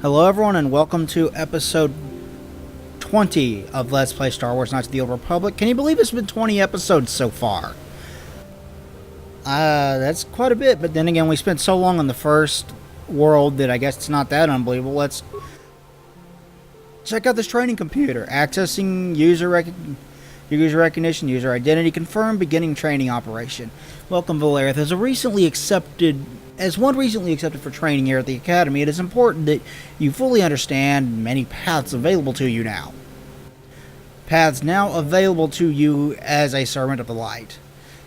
Hello, everyone, and welcome to episode 20 of Let's Play Star Wars Knights of the Old Republic. Can you believe it's been 20 episodes so far? That's quite a bit, but then again, we spent so long on the first world that I guess it's not that unbelievable. Let's check out this training computer. Accessing user recognition, user identity confirmed, beginning training operation. Welcome, Valerith. As one recently accepted for training here at the Academy, it is important that you fully understand many paths available to you now. Paths now available to you as a servant of the light.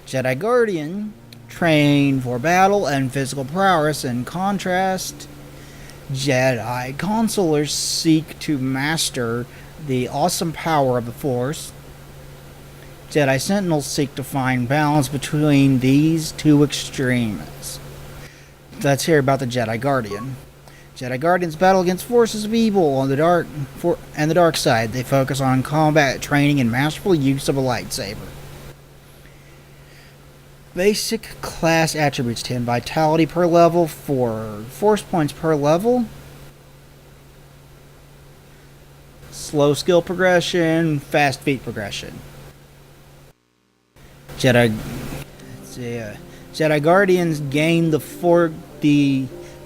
Jedi Guardian, train for battle and physical prowess. In contrast, Jedi Consulars seek to master the awesome power of the Force. Jedi Sentinels seek to find balance between these two extremes. Let's hear about the Jedi Guardian. Jedi Guardians battle against forces of evil on the dark side. They focus on combat training and masterful use of a lightsaber. Basic class attributes: 10 vitality per level, 4 force points per level. Slow skill progression, fast feat progression. Jedi Guardians gain the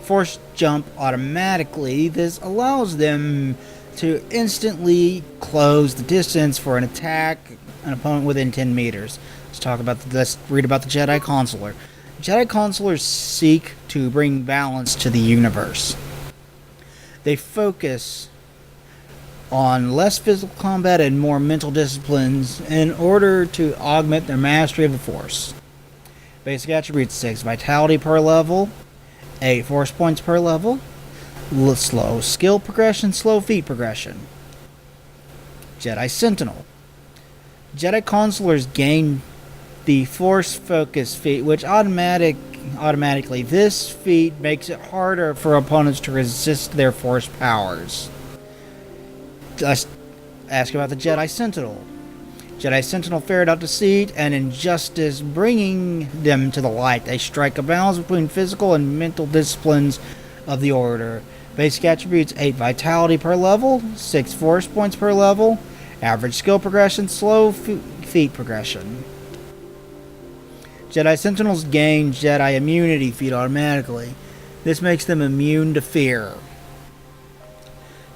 Force jump automatically. This allows them to instantly close the distance for an opponent within 10 meters. Let's read about the Jedi Consular. Jedi Consulars seek to bring balance to the universe. They focus on less physical combat and more mental disciplines in order to augment their mastery of the Force. Basic attributes: 6 vitality per level, 8 force points per level, slow skill progression, slow feat progression. Jedi Sentinel. Jedi Consulars gain the Force Focus feat, which automatically this feat makes it harder for opponents to resist their Force powers. Let's ask about the Jedi Sentinel. Jedi Sentinel ferret out deceit and injustice, bringing them to the light. They strike a balance between physical and mental disciplines of the Order. Basic attributes: 8 vitality per level, 6 force points per level, average skill progression, slow feat progression. Jedi Sentinels gain Jedi immunity feat automatically. This makes them immune to fear.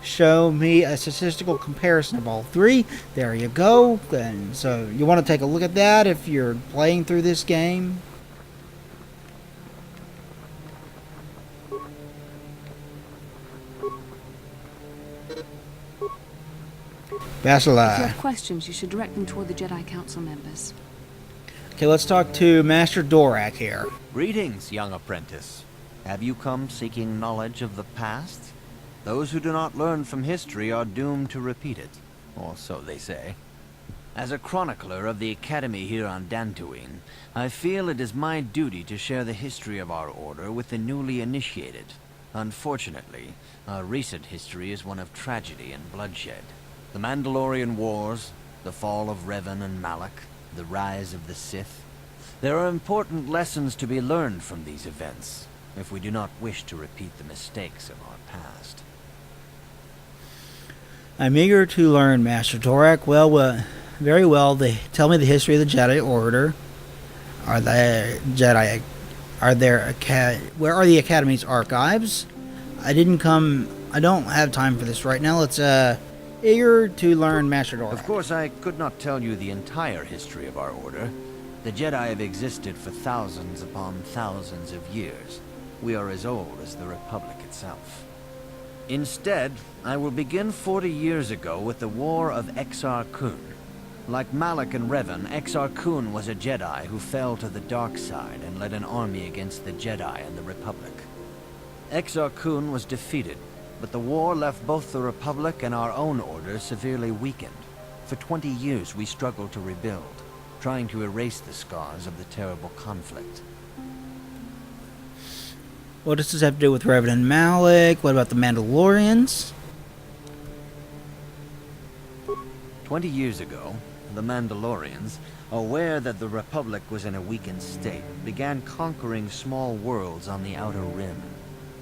Show me a statistical comparison of all three. There you go. And so you want to take a look at that if you're playing through this game. Bachelor. If you have questions, you should direct them toward the Jedi Council members. Okay, let's talk to Master Dorak here. Greetings, young apprentice. Have you come seeking knowledge of the past? Those who do not learn from history are doomed to repeat it, or so they say. As a chronicler of the Academy here on Dantooine, I feel it is my duty to share the history of our order with the newly initiated. Unfortunately, our recent history is one of tragedy and bloodshed. The Mandalorian Wars, the fall of Revan and Malak, the rise of the Sith. There are important lessons to be learned from these events, if we do not wish to repeat the mistakes of our past. I'm eager to learn, Master Dorak. Very well. Tell me the history of the Jedi Order. Where are the Academy's archives? I don't have time for this right now. Let's eager to learn, Master Dorak. Of course, I could not tell you the entire history of our order. The Jedi have existed for thousands upon thousands of years. We are as old as the Republic itself. Instead, I will begin 40 years ago with the War of Exar Kun. Like Malak and Revan, Exar Kun was a Jedi who fell to the dark side and led an army against the Jedi and the Republic. Exar Kun was defeated, but the war left both the Republic and our own order severely weakened. For 20 years we struggled to rebuild, trying to erase the scars of the terrible conflict. What does this have to do with Revan and Malak? What about the Mandalorians? 20 years ago, the Mandalorians, aware that the Republic was in a weakened state, began conquering small worlds on the Outer Rim.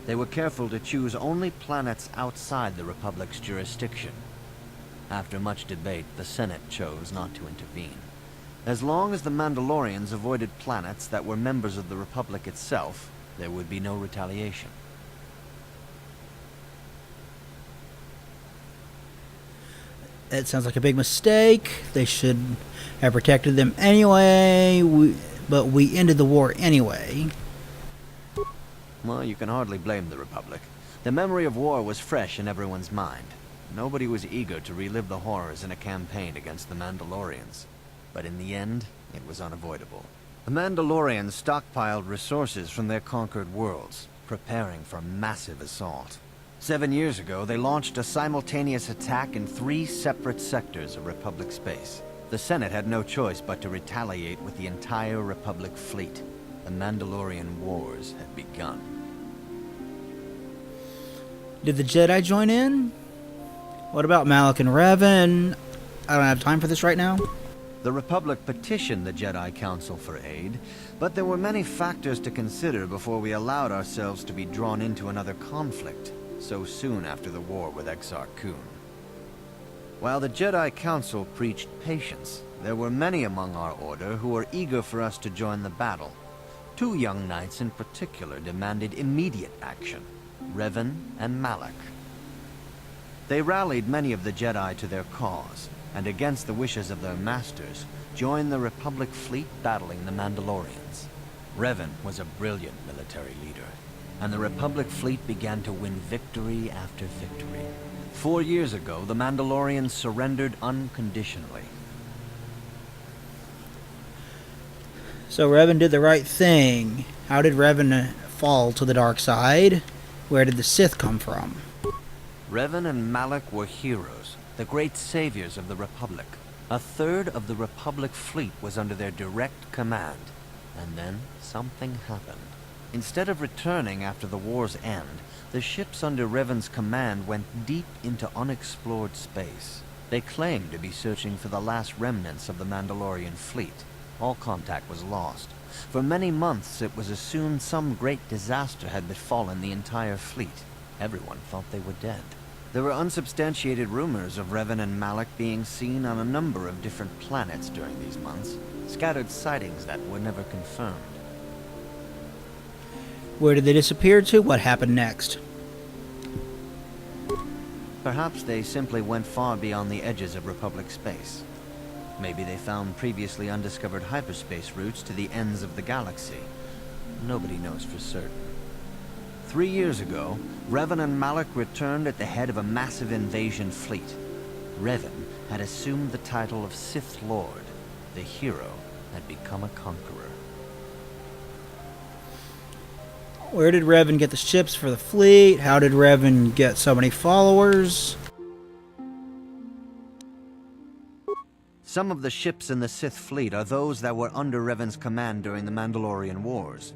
They were careful to choose only planets outside the Republic's jurisdiction. After much debate, the Senate chose not to intervene. As long as the Mandalorians avoided planets that were members of the Republic itself, there would be no retaliation. It sounds like a big mistake. They should have protected them anyway, but we ended the war anyway. Well, you can hardly blame the Republic. The memory of war was fresh in everyone's mind. Nobody was eager to relive the horrors in a campaign against the Mandalorians. But in the end, it was unavoidable. The Mandalorians stockpiled resources from their conquered worlds, preparing for a massive assault. 7 years ago, they launched a simultaneous attack in 3 separate sectors of Republic space. The Senate had no choice but to retaliate with the entire Republic fleet. The Mandalorian Wars had begun. Did the Jedi join in? What about Malak and Revan? I don't have time for this right now. The Republic petitioned the Jedi Council for aid, but there were many factors to consider before we allowed ourselves to be drawn into another conflict so soon after the war with Exar Kun. While the Jedi Council preached patience, there were many among our order who were eager for us to join the battle. 2 young knights in particular demanded immediate action, Revan and Malak. They rallied many of the Jedi to their cause, and against the wishes of their masters, joined the Republic fleet battling the Mandalorians. Revan was a brilliant military leader, and the Republic fleet began to win victory after victory. 4 years ago, the Mandalorians surrendered unconditionally. So Revan did the right thing. How did Revan fall to the dark side? Where did the Sith come from? Revan and Malak were heroes, the great saviors of the Republic. 1/3 of the Republic fleet was under their direct command. And then something happened. Instead of returning after the war's end, the ships under Revan's command went deep into unexplored space. They claimed to be searching for the last remnants of the Mandalorian fleet. All contact was lost. For many months it was assumed some great disaster had befallen the entire fleet. Everyone thought they were dead. There were unsubstantiated rumors of Revan and Malak being seen on a number of different planets during these months, scattered sightings that were never confirmed. Where did they disappear to? What happened next? Perhaps they simply went far beyond the edges of Republic space. Maybe they found previously undiscovered hyperspace routes to the ends of the galaxy. Nobody knows for certain. 3 years ago, Revan and Malak returned at the head of a massive invasion fleet. Revan had assumed the title of Sith Lord. The hero had become a conqueror. Where did Revan get the ships for the fleet? How did Revan get so many followers? Some of the ships in the Sith fleet are those that were under Revan's command during the Mandalorian Wars,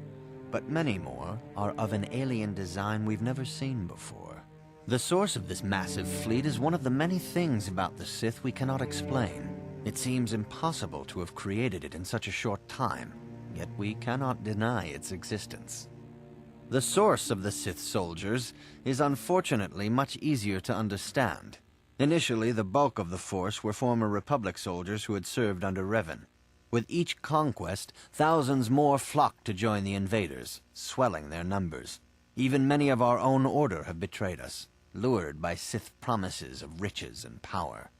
but many more are of an alien design we've never seen before. The source of this massive fleet is one of the many things about the Sith we cannot explain. It seems impossible to have created it in such a short time, yet we cannot deny its existence. The source of the Sith soldiers is unfortunately much easier to understand. Initially, the bulk of the force were former Republic soldiers who had served under Revan. With each conquest, thousands more flocked to join the invaders, swelling their numbers. Even many of our own order have betrayed us, lured by Sith promises of riches and power.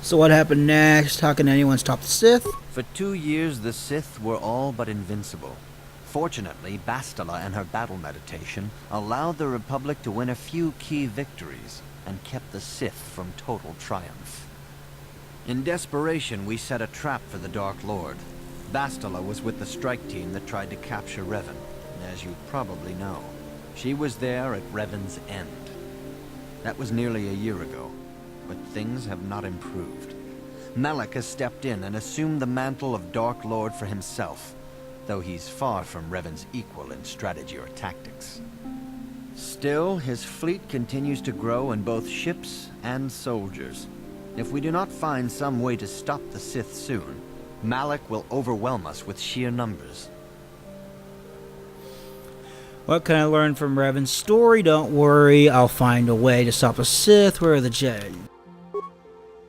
So what happened next? How can anyone stop the Sith? For 2 years, the Sith were all but invincible. Fortunately, Bastila and her battle meditation allowed the Republic to win a few key victories and kept the Sith from total triumph. In desperation, we set a trap for the Dark Lord. Bastila was with the strike team that tried to capture Revan, as you probably know. She was there at Revan's end. That was nearly a year ago, but things have not improved. Malak has stepped in and assumed the mantle of Dark Lord for himself, though he's far from Revan's equal in strategy or tactics. Still, his fleet continues to grow in both ships and soldiers. If we do not find some way to stop the Sith soon, Malak will overwhelm us with sheer numbers. What can I learn from Revan's story? Don't worry, I'll find a way to stop a Sith. Where are the Jedi?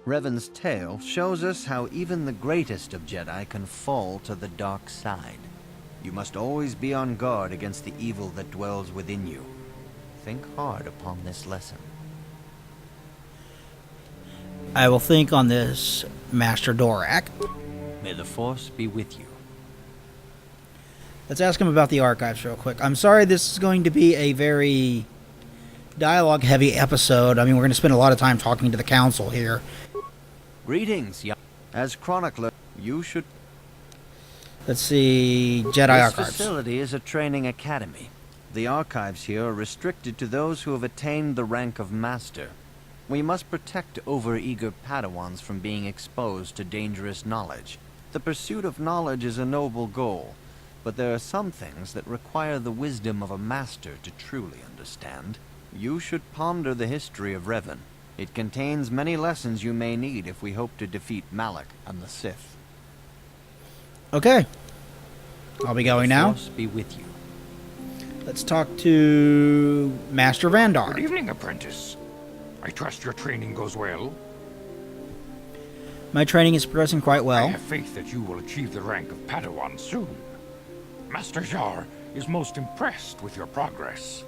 Revan's tale shows us how even the greatest of Jedi can fall to the dark side. You must always be on guard against the evil that dwells within you. Think hard upon this lesson. I will think on this, Master Dorak. May the Force be with you. Let's ask him about the archives real quick. I'm sorry this is going to be a very dialogue-heavy episode. I mean, we're going to spend a lot of time talking to the Council here. Greetings, young. As chronicler, you should... Let's see, Jedi This archives. facility is a training academy. The archives here are restricted to those who have attained the rank of Master. We must protect over-eager Padawans from being exposed to dangerous knowledge. The pursuit of knowledge is a noble goal, but there are some things that require the wisdom of a master to truly understand. You should ponder the history of Revan. It contains many lessons you may need if we hope to defeat Malak and the Sith. Okay. I'll be going now. Force be with you. Let's talk to Master Good Vandar. evening, apprentice. I trust your training goes well. My training is progressing quite I well. have faith that you will achieve the rank of Padawan soon. Master Jar is most impressed with your progress.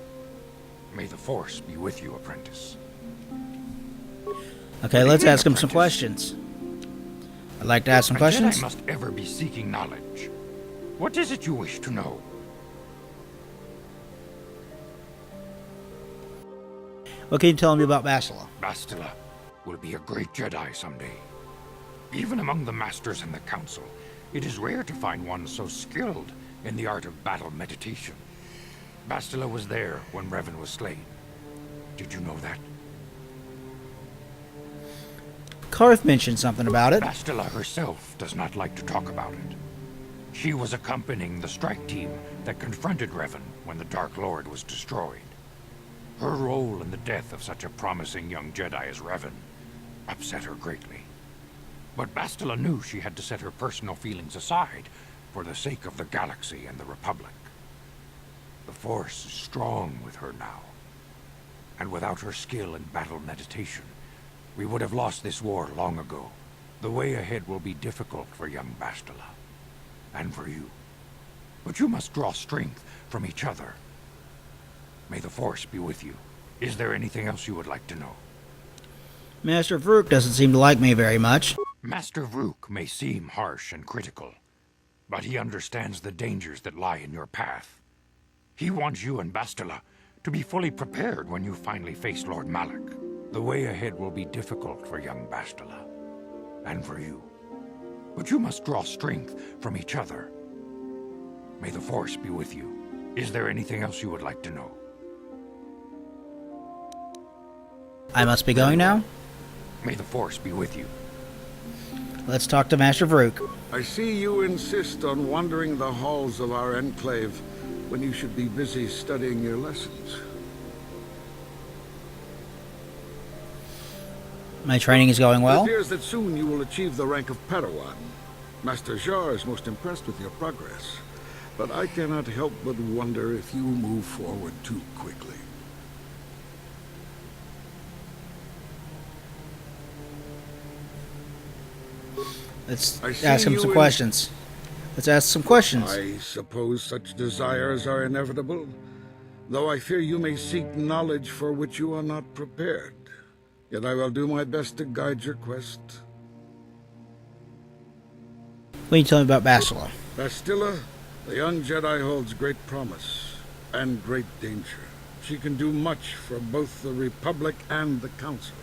May the Force be with you, apprentice. Okay, Good let's evening, ask him some apprentice. questions. I'd like to ask some A questions. Jedi must ever be seeking knowledge. What is it you wish to know? What can you tell me about Bastila? Bastila will be a great Jedi someday. Even among the Masters and the Council, it is rare to find one so skilled in the art of battle meditation. Bastila was there when Revan was slain. Did you know that? Karth mentioned something about it. Bastila herself does not like to talk about it. She was accompanying the strike team that confronted Revan when the Dark Lord was destroyed. Her role in the death of such a promising young Jedi as Revan upset her greatly. But Bastila knew she had to set her personal feelings aside for the sake of the galaxy and the Republic. The Force is strong with her now. And without her skill in battle meditation, we would have lost this war long ago. The way ahead will be difficult for young Bastila. And for you. But you must draw strength from each other. May the Force be with you. Is there anything else you would like to know? Master Vrook doesn't seem to like me very much. Master Vrook may seem harsh and critical, but he understands the dangers that lie in your path. He wants you and Bastila to be fully prepared when you finally face Lord Malak. The way ahead will be difficult for young Bastila, and for you. But you must draw strength from each other. May the Force be with you. Is there anything else you would like to know? I must be going now. May the Force be with you. Let's talk to Master Vrook. I see you insist on wandering the halls of our enclave when you should be busy studying your lessons. My training is going It well. appears that soon you will achieve the rank of Padawan. Master Jar is most impressed with your progress, but I cannot help but wonder if you move forward too quickly. Let's I see ask him you some in- questions. Let's ask some questions. I suppose such desires are inevitable, though I fear you may seek knowledge for which you are not prepared. Yet I will do my best to guide your quest. What can you tell me about Bastila? Bastila, the young Jedi holds great promise and great danger. She can do much for both the Republic and the Council.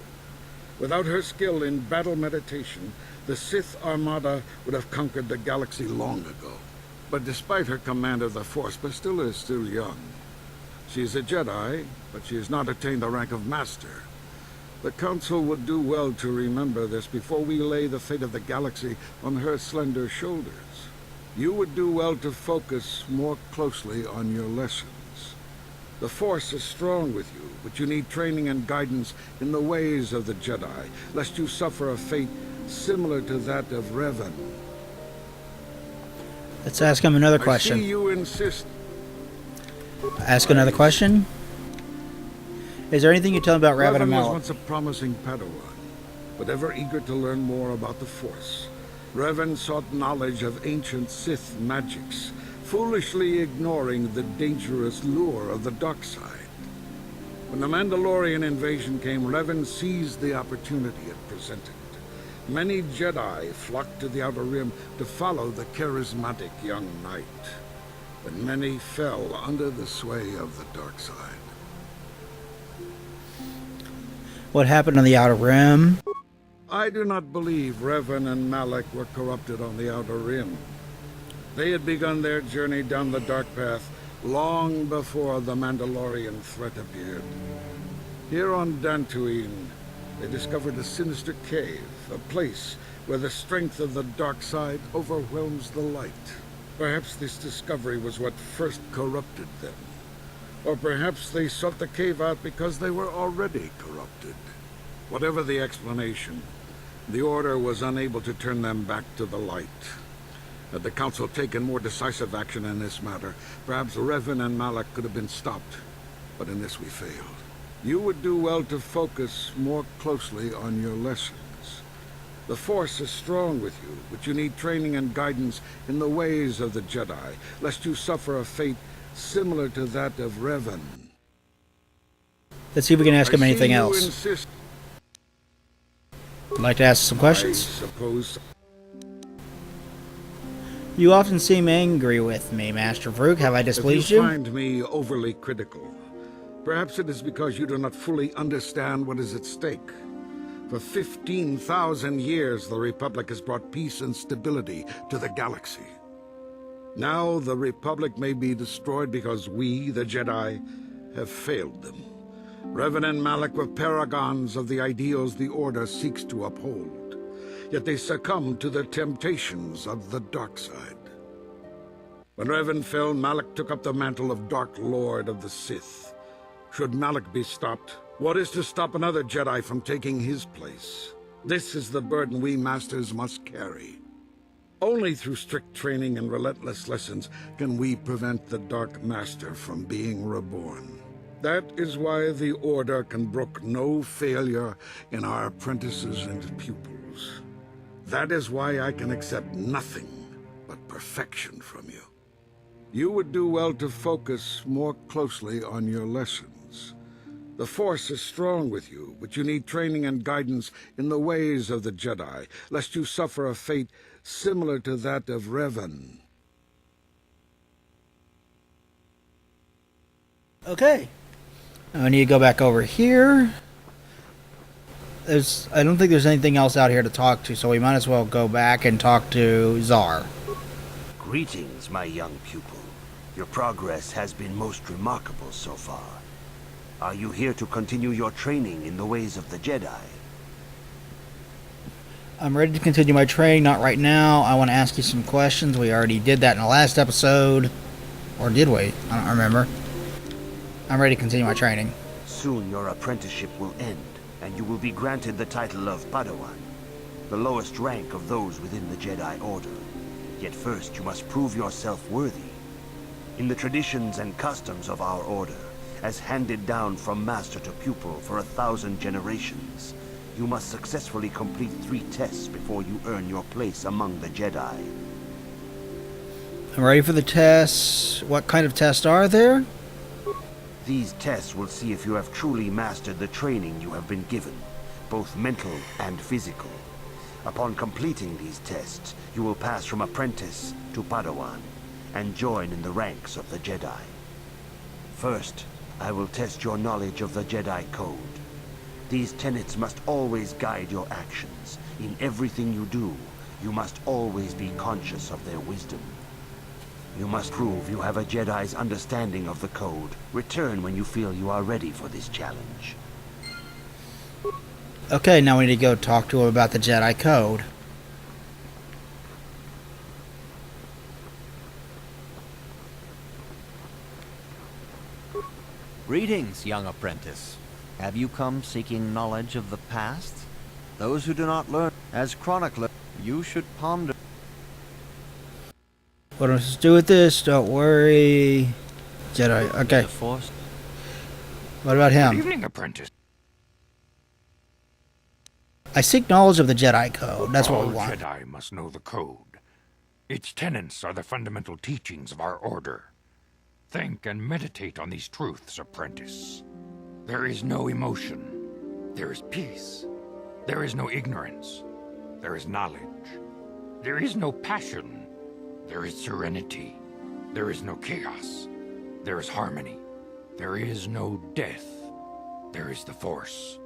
Without her skill in battle meditation, the Sith Armada would have conquered the galaxy long ago. But despite her command of the Force, Bastila is still young. She is a Jedi, but she has not attained the rank of Master. The Council would do well to remember this before we lay the fate of the galaxy on her slender shoulders. You would do well to focus more closely on your lessons. The Force is strong with you, but you need training and guidance in the ways of the Jedi, lest you suffer a fate similar to that of Revan. Let's ask him another I question. see you insist. Ask another question. Is there anything you tell me about Revan and Revan was Malak? once a promising Padawan, but ever eager to learn more about the Force. Revan sought knowledge of ancient Sith magics, foolishly ignoring the dangerous lure of the dark side. When the Mandalorian invasion came, Revan seized the opportunity it presented. Many Jedi flocked to the Outer Rim to follow the charismatic young knight, but many fell under the sway of the dark side. What happened on the Outer Rim? I do not believe Revan and Malak were corrupted on the Outer Rim. They had begun their journey down the dark path long before the Mandalorian threat appeared. Here on Dantooine, they discovered a sinister cave, a place where the strength of the dark side overwhelms the light. Perhaps this discovery was what first corrupted them. Or perhaps they sought the cave out because they were already corrupted. Whatever the explanation, the Order was unable to turn them back to the light. Had the Council taken more decisive action in this matter, perhaps Revan and Malak could have been stopped. But in this we failed. You would do well to focus more closely on your lessons. The Force is strong with you, but you need training and guidance in the ways of the Jedi, lest you suffer a fate similar to that of Revan. Let's see if we can ask him I see anything you else. insist. I'd like to ask some I questions. suppose. You often seem angry with me, Master Vrook. Have I displeased If you you? find me overly critical, perhaps it is because you do not fully understand what is at stake. For 15,000 years, the Republic has brought peace and stability to the galaxy. Now the Republic may be destroyed because we, the Jedi, have failed them. Revan and Malak were paragons of the ideals the Order seeks to uphold, yet they succumbed to the temptations of the dark side. When Revan fell, Malak took up the mantle of Dark Lord of the Sith. Should Malak be stopped, what is to stop another Jedi from taking his place? This is the burden we Masters must carry. Only through strict training and relentless lessons can we prevent the Dark Master from being reborn. That is why the Order can brook no failure in our apprentices and pupils. That is why I can accept nothing but perfection from you. You would do well to focus more closely on your lessons. The Force is strong with you, but you need training and guidance in the ways of the Jedi, lest you suffer a fate similar to that of Revan. Okay. I need to go back over here. I don't think there's anything else out here to talk to, so we might as well go back and talk to Zar. Greetings, my young pupil. Your progress has been most remarkable so far. Are you here to continue your training in the ways of the Jedi? I'm ready to continue my training, not right now. I want to ask you some questions. We already did that in the last episode. Or did we? I don't remember. I'm ready to continue my training. Soon your apprenticeship will end, and you will be granted the title of Padawan, the lowest rank of those within the Jedi Order. Yet first you must prove yourself worthy. In the traditions and customs of our Order, as handed down from master to pupil for 1,000 generations, you must successfully complete 3 tests before you earn your place among the Jedi. I'm ready for the tests. What kind of tests are there? These tests will see if you have truly mastered the training you have been given, both mental and physical. Upon completing these tests, you will pass from apprentice to Padawan, and join in the ranks of the Jedi. First, I will test your knowledge of the Jedi Code. These tenets must always guide your actions. In everything you do, you must always be conscious of their wisdom. You must prove you have a Jedi's understanding of the Code. Return when you feel you are ready for this challenge. Okay, now we need to go talk to him about the Jedi Code. Greetings, young apprentice. Have you come seeking knowledge of the past? Those who do not learn, as chronicler, you should ponder. What am I supposed to do with this? Don't worry. Jedi. Okay. The Force? What about Good him? evening, apprentice. I seek knowledge of the Jedi Code. That's what All we want. Jedi must know the code. Its tenets are the fundamental teachings of our order. Think and meditate on these truths, apprentice. There is no emotion. There is peace. There is no ignorance. There is knowledge. There is no passion. There is serenity. There is no chaos. There is harmony. There is no death. There is the Force.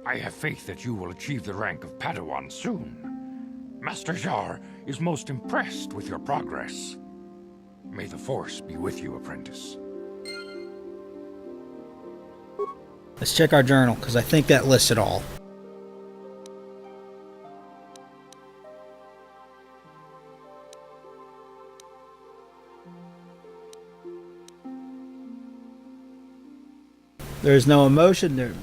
I have faith that you will achieve the rank of Padawan soon. Master Jar is most impressed with your progress. May the Force be with you, apprentice. Let's check our journal, because I think that lists it all. There's no emotion there.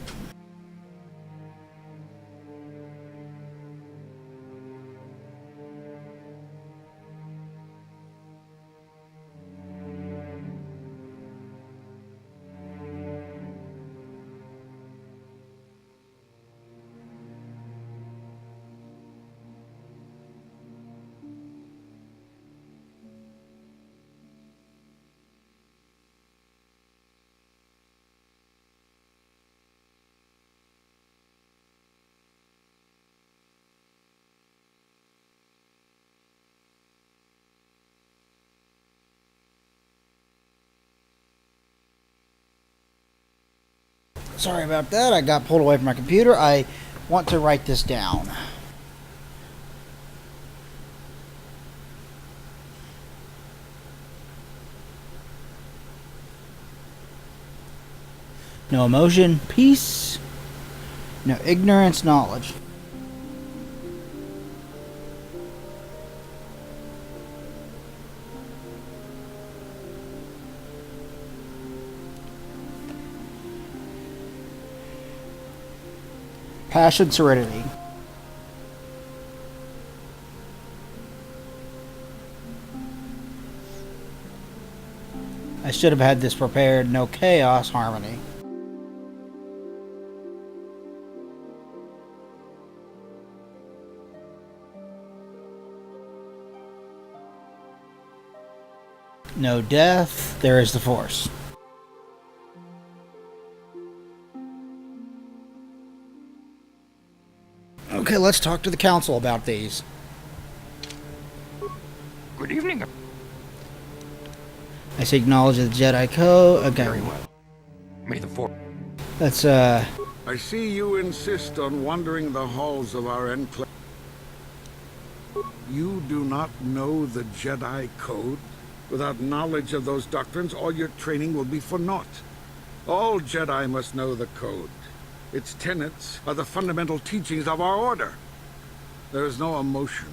Sorry about that. I got pulled away from my computer. I want to write this down. No emotion, peace. No ignorance, knowledge. Passion, serenity. I should have had this prepared. No chaos, harmony. No death. There is the Force. Okay, let's talk to the council about these. Good evening. I seek knowledge of the Jedi Code. Okay. Very well. May the Force... Let's, I see you insist on wandering the halls of our enclave. You do not know the Jedi Code? Without knowledge of those doctrines, all your training will be for naught. All Jedi must know the Code. Its tenets are the fundamental teachings of our order. There is no emotion.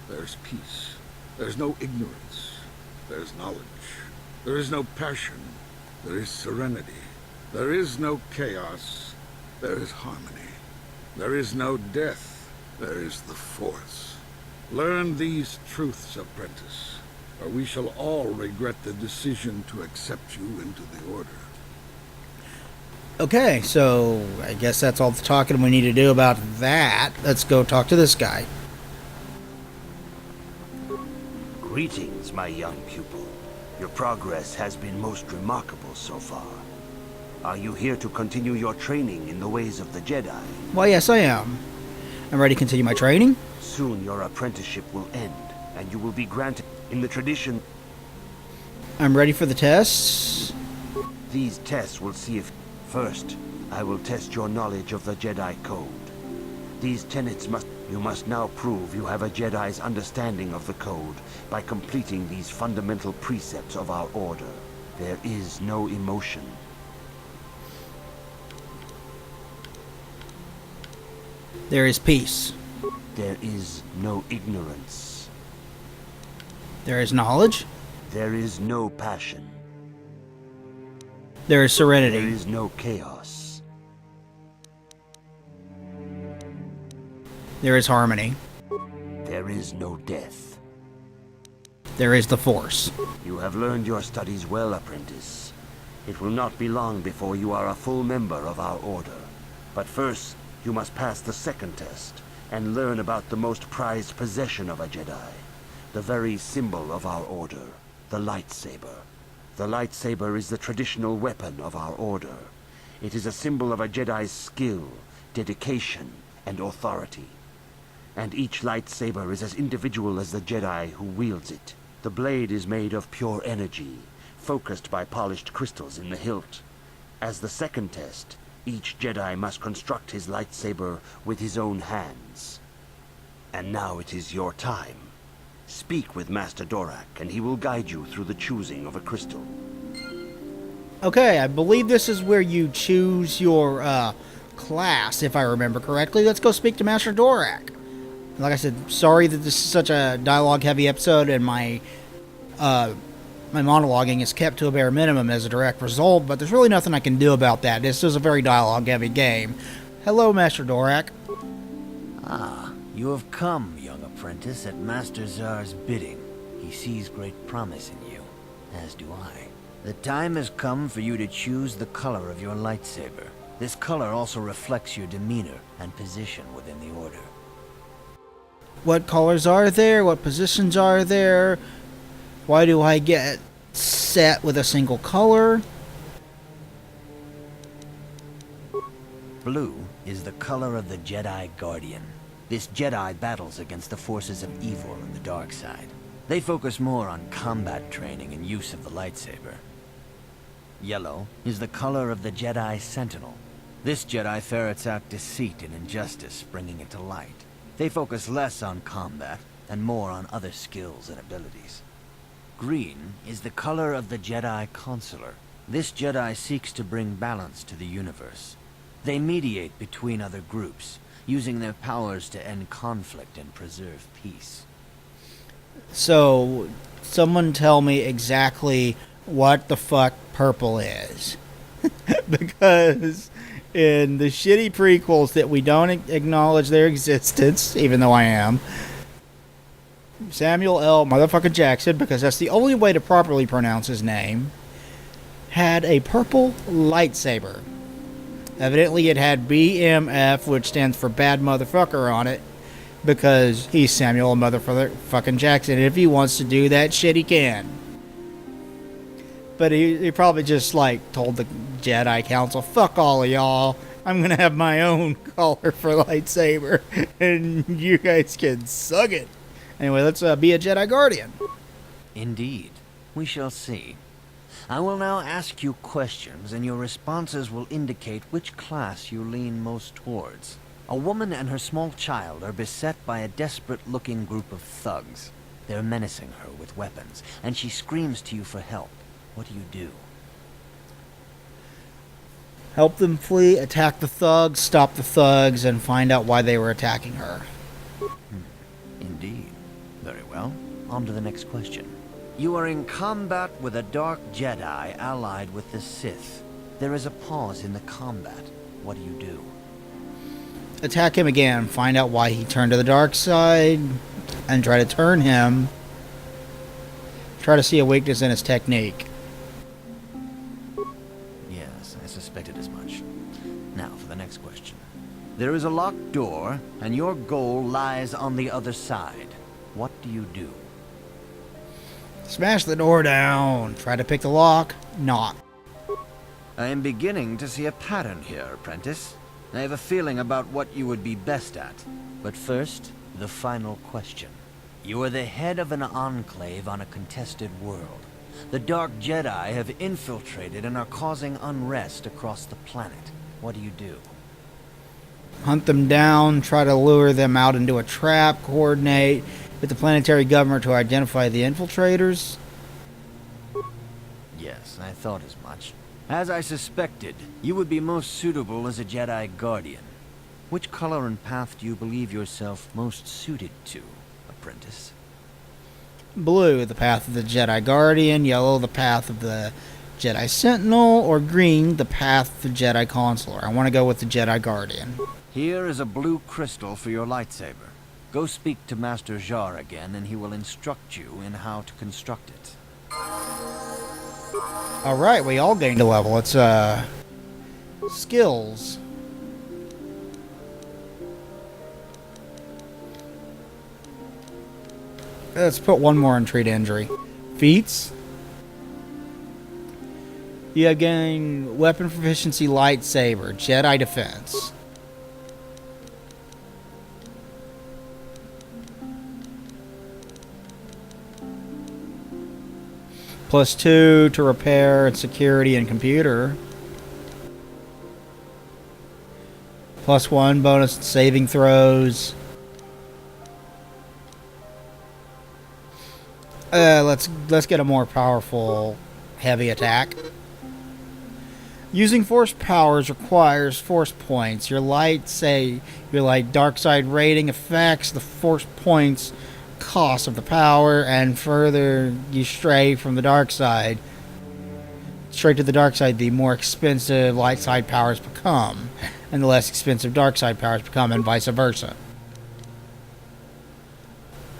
There is peace. There is no ignorance. There is knowledge. There is no passion. There is serenity. There is no chaos. There is harmony. There is no death. There is the Force. Learn these truths, apprentice, or we shall all regret the decision to accept you into the Order. okay, so I guess that's all the talking we need to do about that. Let's go talk to this guy. Greetings, my young pupil. Your progress has been most remarkable so far. Are you here to continue your training in the ways of the Jedi? Well, yes, I am. I'm ready to continue my training. Soon your apprenticeship will end, and you will be granted in the tradition. I'm ready for the tests. These tests will see if... First, I will test your knowledge of the Jedi Code. These tenets must... You must now prove you have a Jedi's understanding of the Code by completing these fundamental precepts of our order. There is no emotion. There is peace. There is no ignorance. There is knowledge. There is no passion. There is There serenity. is no chaos. There is harmony. There is no death. There is the Force. You have learned your studies well, apprentice. It will not be long before you are a full member of our order. But first, you must pass the second test and learn about the most prized possession of a Jedi. The very symbol of our order, the lightsaber. The lightsaber is the traditional weapon of our order. It is a symbol of a Jedi's skill, dedication, and authority. And each lightsaber is as individual as the Jedi who wields it. The blade is made of pure energy, focused by polished crystals in the hilt. As the second test, each Jedi must construct his lightsaber with his own hands. And now it is your time. Speak with Master Dorak, and he will guide you through the choosing of a crystal. Okay, I believe this is where you choose your class, if I remember correctly. Let's go speak to Master Dorak. Like I said, sorry that this is such a dialogue-heavy episode, and my monologuing is kept to a bare minimum as a direct result, but there's really nothing I can do about that. This is a very dialogue-heavy game. Hello, Master Dorak. Ah, you have come, young apprentice, at Master Zar's bidding. He sees great promise in you, as do I. The time has come for you to choose the color of your lightsaber. This color also reflects your demeanor and position within the Order. What colors are there? What positions are there? Why do I get set with a single color? Blue is the color of the Jedi Guardian. This Jedi battles against the forces of evil and the dark side. They focus more on combat training and use of the lightsaber. Yellow is the color of the Jedi Sentinel. This Jedi ferrets out deceit and injustice, bringing it to light. They focus less on combat and more on other skills and abilities. Green is the color of the Jedi Consular. This Jedi seeks to bring balance to the universe. They mediate between other groups, using their powers to end conflict and preserve peace. So, someone tell me exactly what the fuck purple is. Because in the shitty prequels that we don't acknowledge their existence, even though I am, Samuel L. motherfucking Jackson, because that's the only way to properly pronounce his name, had a purple lightsaber. Evidently it had BMF, which stands for bad motherfucker, on it, because he's Samuel motherfucking Jackson. And if he wants to do that shit, he can. But he probably just, like, told the Jedi Council, fuck all of y'all. I'm going to have my own color for lightsaber, and you guys can suck it. Anyway, let's be a Jedi Guardian. Indeed. We shall see. I will now ask you questions, and your responses will indicate which class you lean most towards. A woman and her small child are beset by a desperate-looking group of thugs. They're menacing her with weapons, and she screams to you for help. What do? Help them flee, attack the thugs, stop the thugs, and find out why they were attacking her. Indeed. Very well. On to the next question. You are in combat with a dark Jedi allied with the Sith. There is a pause in the combat. What do? Attack him again, find out why he turned to the dark side, and try to turn him. Try to see a weakness in his technique. Yes, I suspected as much. Now for the next question. There is a locked door, and your goal lies on the other side. What do? Smash the door down. Try to pick the lock. Knock. I am beginning to see a pattern here, apprentice. I have a feeling about what you would be best at. But first, the final question. You are the head of an enclave on a contested world. The Dark Jedi have infiltrated and are causing unrest across the planet. What do? Hunt them down, try to lure them out into a trap, coordinate with the planetary government to identify the infiltrators. Yes, I thought as much. As I suspected, you would be most suitable as a Jedi Guardian. Which color and path do you believe yourself most suited to, apprentice? Blue, the path of the Jedi Guardian. Yellow, the path of the Jedi Sentinel. Or green, the path of the Jedi Consular. I want to go with the Jedi Guardian. Here is a blue crystal for your lightsaber. Go speak to Master Jar again, and he will instruct you in how to construct it. Alright, we all gained a level. It's, skills. Let's put one more on treat injury. Feats. You have gained weapon proficiency lightsaber, Jedi defense. +2 to repair and security and computer. +1 bonus to saving throws. Let's get a more powerful heavy attack. Using force powers requires force points. Your light dark side rating affects the force points cost of the power, and further you stray from the dark side. Straight to the dark side, the more expensive light side powers become, and the less expensive dark side powers become, and vice versa.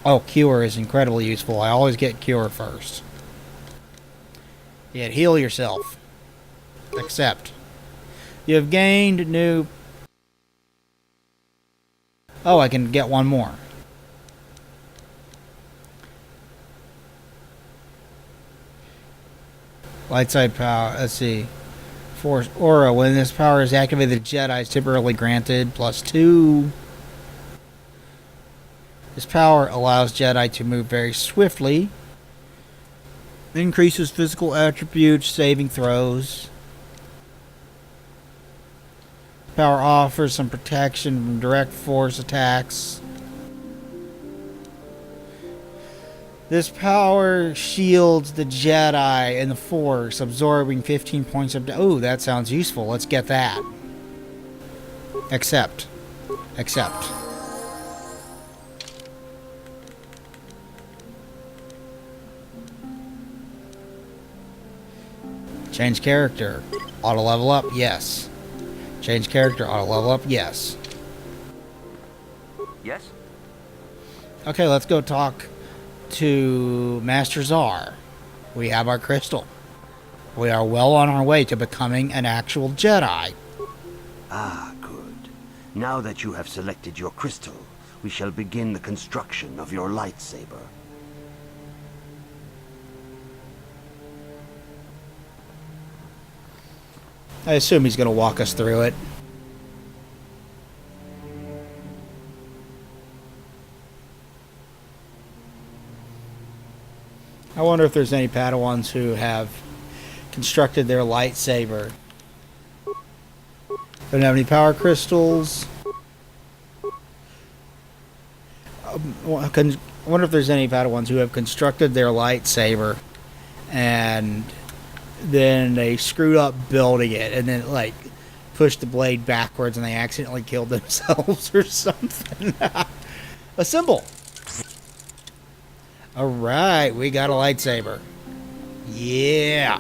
Oh, Cure is incredibly useful. I always get Cure first. Yet heal yourself. Accept. You have gained new... Oh, I can get one more. Light side power. Let's see. Force Aura. When this power is activated, the Jedi is temporarily granted +2. This power allows Jedi to move very swiftly. Increases physical attributes, saving throws. Power offers some protection from direct force attacks. This power shields the Jedi and the Force, absorbing 15 points of... Oh, that sounds useful. Let's get that. Accept. Accept. Change character. Auto level up? Yes. Change character. Auto level up? Yes. Yes? Okay, let's go talk to Master Zar. We have our crystal. We are well on our way to becoming an actual Jedi. Ah, good. Now that you have selected your crystal, we shall begin the construction of your lightsaber. I assume he's going to walk us through it. I wonder if there's any Padawans who have constructed their lightsaber. Don't have any power crystals. I wonder if there's any Padawans who have constructed their lightsaber and then they screwed up building it and then like pushed the blade backwards and they accidentally killed themselves or something. Assemble. Alright, we got a lightsaber. Yeah.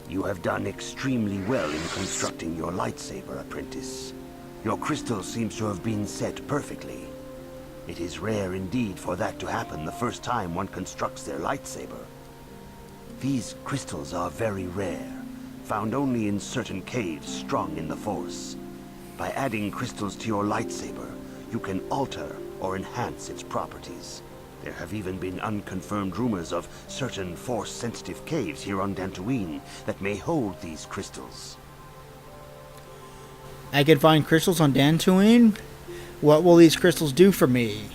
You have done extremely well in constructing your lightsaber, apprentice. Your crystal seems to have been set perfectly. It is rare indeed for that to happen the first time one constructs their lightsaber. These crystals are very rare, found only in certain caves strong in the Force. By adding crystals to your lightsaber, you can alter or enhance its properties. There have even been unconfirmed rumors of certain Force-sensitive caves here on Dantooine that may hold these crystals. I can find crystals on Dantooine? What will these crystals do for me?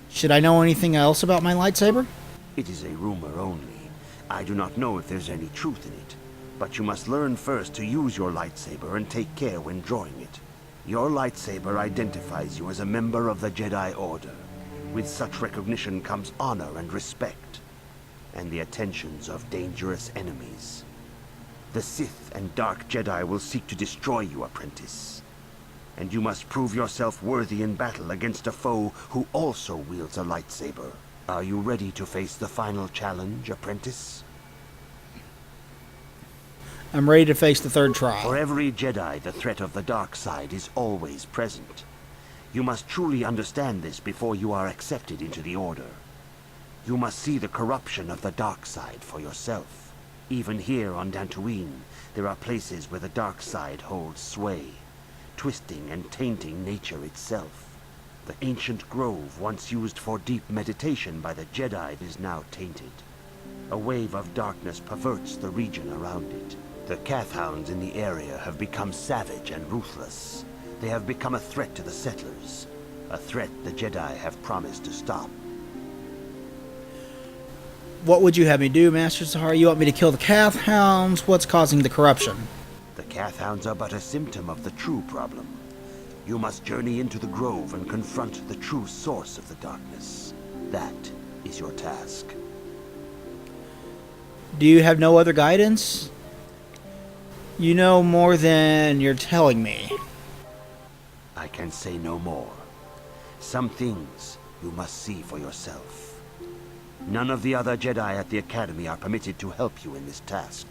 Should I know anything else about my lightsaber? It is a rumor only. I do not know if there's any truth in it, but you must learn first to use your lightsaber and take care when drawing it. Your lightsaber identifies you as a member of the Jedi Order. With such recognition comes honor and respect, and the attentions of dangerous enemies. The Sith and Dark Jedi will seek to destroy you, apprentice. And you must prove yourself worthy in battle against a foe who also wields a lightsaber. Are you ready to face the final challenge, apprentice? I'm ready to face the third trial. For every Jedi, the threat of the dark side is always present. You must truly understand this before you are accepted into the Order. You must see the corruption of the dark side for yourself. Even here on Dantooine, there are places where the dark side holds sway, twisting and tainting nature itself. The ancient grove once used for deep meditation by the Jedi is now tainted. A wave of darkness perverts the region around it. The Kathhounds in the area have become savage and ruthless. They have become a threat to the settlers. A threat the Jedi have promised to stop. What would you have me do, Master Sahara? You want me to kill the Kathhounds? What's causing the corruption? The Kathhounds are but a symptom of the true problem. You must journey into the grove and confront the true source of the darkness. That is your task. Do you have no other guidance? You know more than you're telling me. I can say no more. Some things you must see for yourself. None of the other Jedi at the Academy are permitted to help you in this task.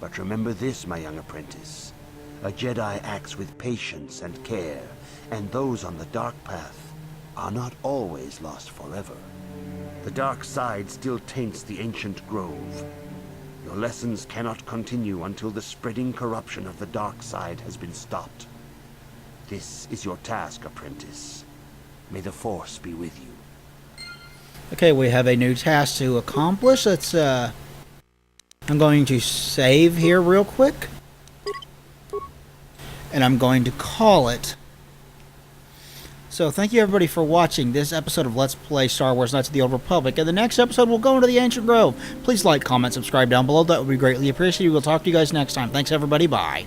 But remember this, my young apprentice. A Jedi acts with patience and care, and those on the dark path are not always lost forever. The dark side still taints the ancient grove. Your lessons cannot continue until the spreading corruption of the dark side has been stopped. This is your task, apprentice. May the Force be with you. Okay, we have a new task to accomplish. Let's, I'm going to save here real quick. And I'm going to call it. So, thank you everybody for watching this episode of Let's Play Star Wars Knights of the Old Republic. And the next episode, we'll go into the Ancient Grove. Please like, comment, subscribe down below. That would be greatly appreciated. We'll talk to you guys next time. Thanks everybody. Bye.